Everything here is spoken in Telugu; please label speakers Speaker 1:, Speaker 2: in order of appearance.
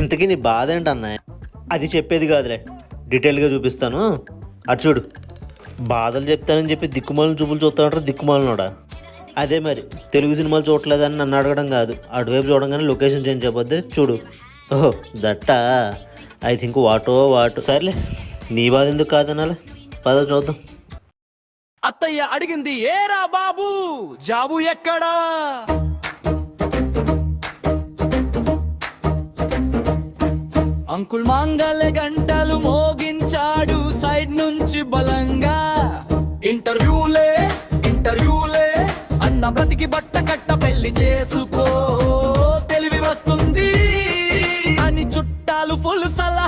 Speaker 1: ఇంతకీ నీ బాధ ఏంటన్నా? అది చెప్పేది కాదులే, డీటెయిల్గా చూపిస్తాను. అటు చూడు. బాధలు చెప్తానని చెప్పి దిక్కుమాలను చూపులు చూస్తామంటారు దిక్కుమాలనోడా. అదే మరి తెలుగు సినిమాలు చూడలేదని నన్ను అడగడం కాదు, అటువైపు చూడంగానే లొకేషన్ చేంజ్ అయిపోద్ది చూడు. ఓహో దట్టా, ఐ థింక్ వాటు సర్లే, నీ బాధ ఎందుకు కాదనాలి, పద చూద్దాం.
Speaker 2: అత్తయ్య అడిగింది ఏరా బాబు జాబు ఎక్కడా? అంకుల్ మంగళ గంటలు మోగించాడు సైడ్ నుంచి బలంగా. ఇంటర్వ్యూలే అన్న బ్రతికి బట్ట కట్ట పెళ్లి చేసుకో తెలివి వస్తుంది అని చుట్టాలు ఫుల్ సలా